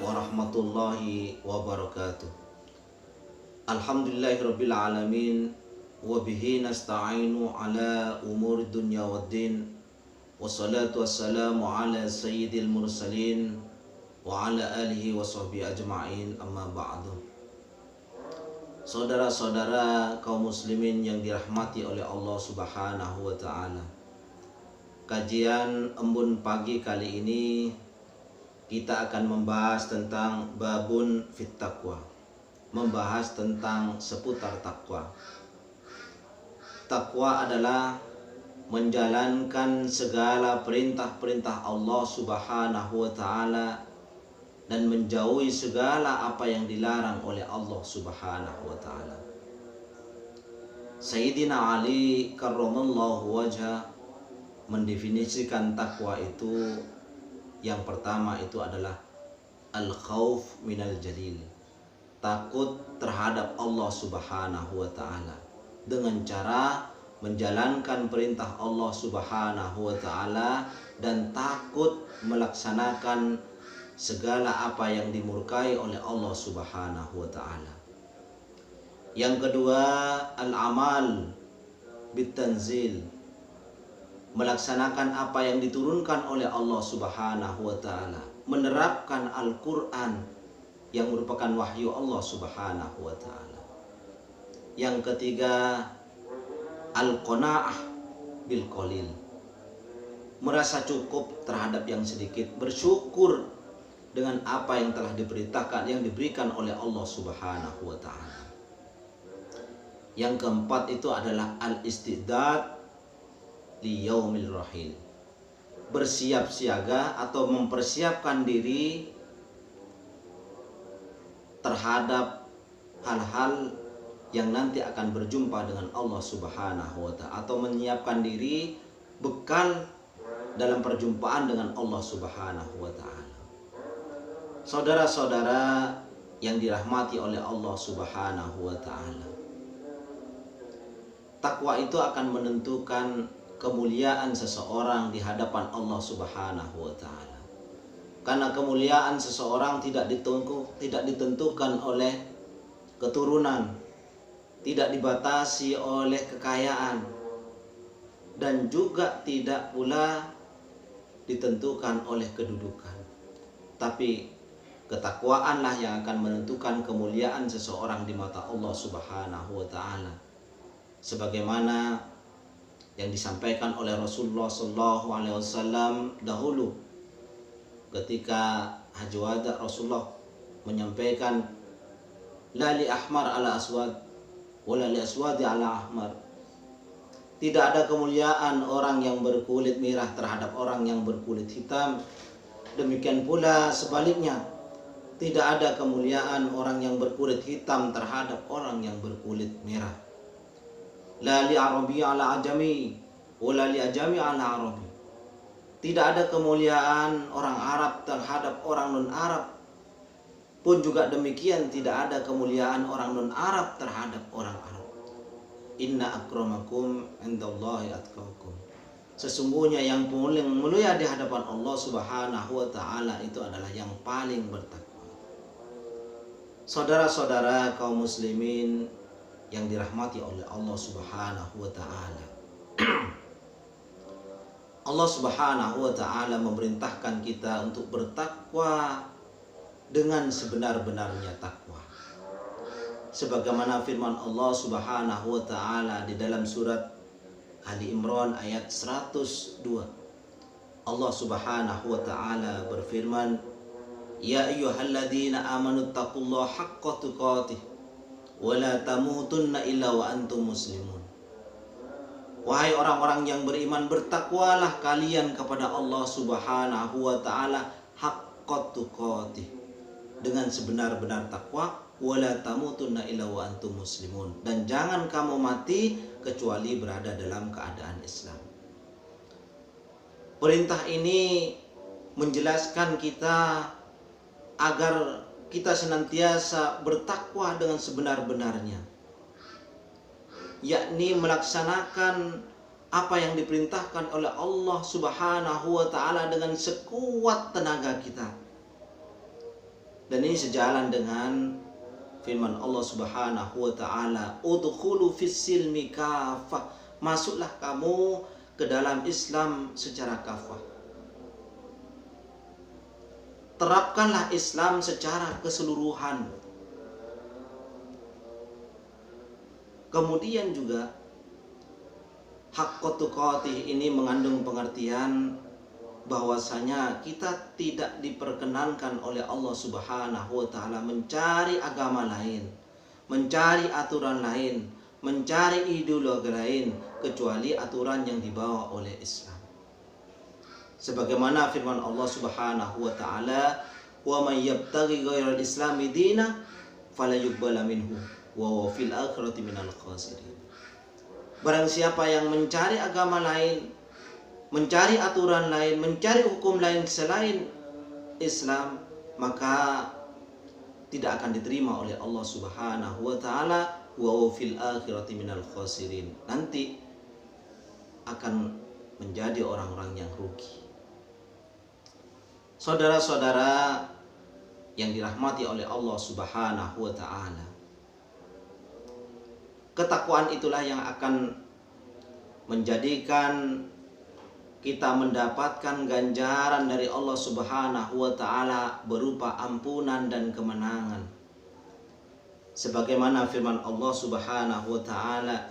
warahmatullahi wabarakatuh. Alhamdulillahirabbil alamin wa bihi nasta'inu ala umuri dunya waddin. Wassalatu wassalamu ala sayyidil mursalin wa ala alihi wa sahbihi ajma'in, amma ba'du. Saudara-saudara kaum muslimin yang dirahmati oleh Allah Subhanahu wa ta'ala, kajian embun pagi kali ini kita akan membahas tentang babun fit taqwa, membahas tentang seputar takwa. Takwa adalah menjalankan segala perintah-perintah Allah Subhanahu wa ta'ala dan menjauhi segala apa yang dilarang oleh Allah Subhanahu wa ta'ala. Sayyidina Ali karramallahu wajhah mendefinisikan takwa itu, yang pertama itu adalah al-khauf minal jalil, takut terhadap Allah Subhanahu wa ta'ala dengan cara menjalankan perintah Allah Subhanahu wa ta'ala dan takut melaksanakan segala apa yang dimurkai oleh Allah Subhanahu wa ta'ala. Yang kedua, al-amal bitanzil, melaksanakan apa yang diturunkan oleh Allah Subhanahu wa ta'ala, menerapkan Al-Quran yang merupakan wahyu Allah Subhanahu wa ta'ala. Yang ketiga, al-qanaah bil qalil, merasa cukup terhadap yang sedikit, bersyukur dengan apa yang telah diberitakan, yang diberikan oleh Allah Subhanahu wa ta'ala. Yang keempat itu adalah al-istidad li yaumil rahil, bersiap siaga atau mempersiapkan diri terhadap hal-hal yang nanti akan berjumpa dengan Allah Subhanahu wa ta'ala, atau menyiapkan diri bekal dalam perjumpaan dengan Allah Subhanahu wa ta'ala. Saudara-saudara yang dirahmati oleh Allah Subhanahu wa ta'ala, takwa itu akan menentukan kemuliaan seseorang di hadapan Allah Subhanahu wa ta'ala. Karena kemuliaan seseorang tidak ditentukan oleh keturunan, tidak dibatasi oleh kekayaan, dan juga tidak pula ditentukan oleh kedudukan. Tapi ketakwaanlah yang akan menentukan kemuliaan seseorang di mata Allah Subhanahu wa ta'ala. Sebagaimana yang disampaikan oleh Rasulullah SAW dahulu ketika Haji Wada, Rasulullah menyampaikan, la li ahmar ala aswad wala li aswadi ala ahmar, tidak ada kemuliaan orang yang berkulit merah terhadap orang yang berkulit hitam, demikian pula sebaliknya, tidak ada kemuliaan orang yang berkulit hitam terhadap orang yang berkulit merah. La li arabi ala ajami wala li ajami ala arabi, tidak ada kemuliaan orang Arab terhadap orang non-Arab, pun juga demikian tidak ada kemuliaan orang non-Arab terhadap orang Arab. Inna akramakum indallahi atqakum, sesungguhnya yang paling mulia di hadapan Allah Subhanahu wa ta'ala itu adalah yang paling bertakwa. Saudara-saudara kaum muslimin yang dirahmati oleh Allah Subhanahu wa ta'ala, Allah Subhanahu wa ta'ala memerintahkan kita untuk bertakwa dengan sebenar-benarnya takwa. Sebagaimana firman Allah Subhanahu wa ta'ala di dalam surat Ali Imran ayat 102. Allah Subhanahu wa ta'ala berfirman, ya ayyuhalladzina amanu taqullaha haqqa tuqatih wa la tamutunna illa wa antum muslimun. Wahai orang-orang yang beriman, bertakwalah kalian kepada Allah Subhanahu wa ta'ala haqqa tuqatih, dengan sebenar-benar takwa, wa la tamutunna illa wa antum muslimun, dan jangan kamu mati kecuali berada dalam keadaan Islam. Perintah ini menjelaskan kita agar kita senantiasa bertakwa dengan sebenar-benarnya, yakni melaksanakan apa yang diperintahkan oleh Allah Subhanahu wa ta'ala dengan sekuat tenaga kita, Dan ini sejalan dengan firman Allah Subhanahu wa taala, "Udkhulu fis-silmi kafah." Masuklah kamu ke dalam Islam secara kafah. Terapkanlah Islam secara keseluruhan. Kemudian juga haqqa tuqatih ini mengandung pengertian bahwasanya kita tidak diperkenankan oleh Allah Subhanahu wa taala mencari agama lain, mencari aturan lain, mencari ideologi lain kecuali aturan yang dibawa oleh Islam. Sebagaimana firman Allah Subhanahu wa taala, "Wa may yabtaghi ghairal islami dina fala yuqbala minhu wa huwa fil akhirati minal khasirin." Barang siapa yang mencari agama lain, mencari aturan lain, mencari hukum lain selain Islam, maka tidak akan diterima oleh Allah Subhanahu wa taala, wa huwa fil akhirati minal khasirin. Nanti akan menjadi orang-orang yang rugi. Saudara-saudara yang dirahmati oleh Allah Subhanahu wa taala, ketakwaan itulah yang akan menjadikan kita mendapatkan ganjaran dari Allah Subhanahu wa taala berupa ampunan dan kemenangan. Sebagaimana firman Allah Subhanahu wa taala,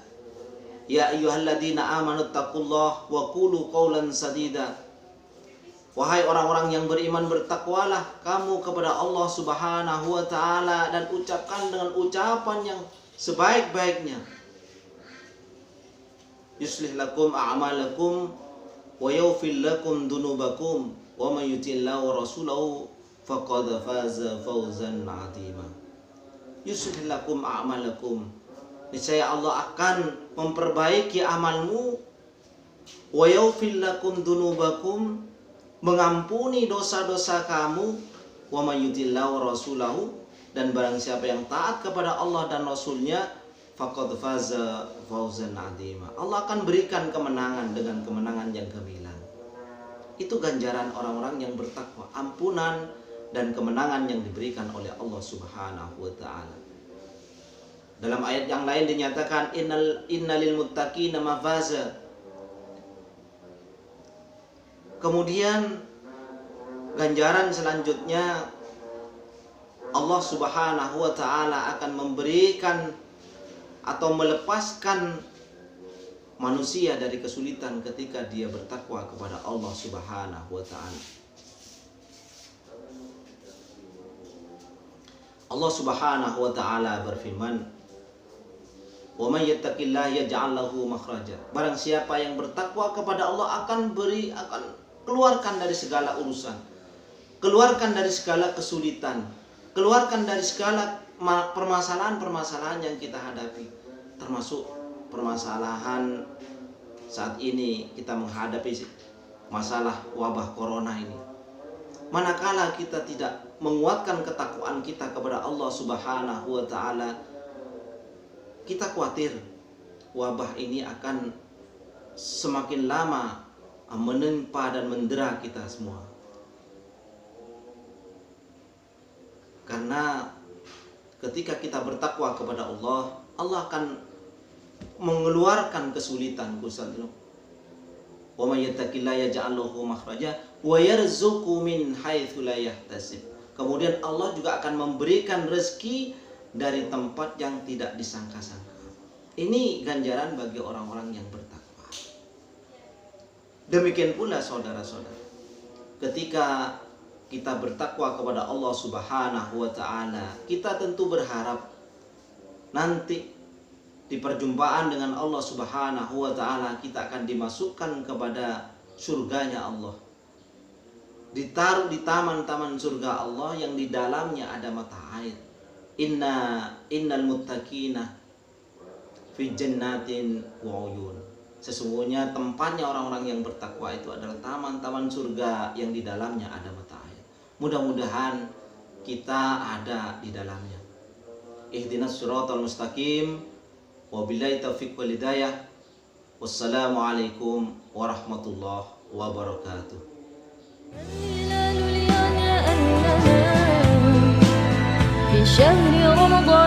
"Ya ayyuhalladzina amanu taqullaha wa qulu qawlan sadida." Wahai orang-orang yang beriman, bertakwalah kamu kepada Allah Subhanahu wa taala dan ucapkan dengan ucapan yang sebaik-baiknya. Yuslih lakum a'malakum wa yaghfir lakum dunubakum wa may yuti'illah wa rasulahu faqad faza fawzan 'azima. Yuslih lakum a'malakum. Niscaya Allah akan memperbaiki amalmu, wa yaghfir lakum dunubakum, mengampuni dosa-dosa kamu, wa may yuti'illah wa rasulahu, dan barang siapa yang taat kepada Allah dan Rasulnya, faqad faza fawzan 'azima. Allah akan berikan kemenangan dengan kemenangan yang gemilang. Itu ganjaran orang-orang yang bertakwa, ampunan dan kemenangan yang diberikan oleh Allah Subhanahu wa taala. Dalam ayat yang lain dinyatakan, innalil muttaqina mafaza. Kemudian ganjaran selanjutnya, Allah Subhanahu wa taala akan memberikan atau melepaskan manusia dari kesulitan ketika dia bertakwa kepada Allah Subhanahu wa taala. Allah Subhanahu wa taala berfirman, "Wa may yattaqillaha yaj'al lahu makhraja." Barang siapa yang bertakwa kepada Allah akan keluarkan dari segala urusan, keluarkan dari segala kesulitan, keluarkan dari segala permasalahan-permasalahan yang kita hadapi, termasuk permasalahan saat ini kita menghadapi masalah wabah corona ini. Manakala kita tidak menguatkan ketakwaan kita kepada Allah Subhanahu wa taala, kita khawatir wabah ini akan semakin lama menimpa dan mendera kita semua. Karena ketika kita bertakwa kepada Allah, Allah akan mengeluarkan kesulitan. Wa may yattaqillaha yaj'al lahu makhraja wa yarzuqhu min haitsu la yahtasib. Kemudian Allah juga akan memberikan rezeki dari tempat yang tidak disangka-sangka. Ini ganjaran bagi orang-orang yang bertakwa. Demikian pula saudara-saudara, ketika kita bertakwa kepada Allah Subhanahu wa taala, kita tentu berharap nanti di perjumpaan dengan Allah Subhanahu wa taala kita akan dimasukkan kepada surganya Allah. Ditaruh di taman-taman surga Allah yang di dalamnya ada mata air. Innal muttaqina fi jannatin wa uyun. Sesungguhnya tempatnya orang-orang yang bertakwa itu adalah taman-taman surga yang di dalamnya ada mata air. Mudah-mudahan kita ada di dalamnya. Ihdinas siratal mustaqim. Wabillahi taufiq wal hidayah. Wassalamualaikum warahmatullahi wabarakatuh. شهر رمضان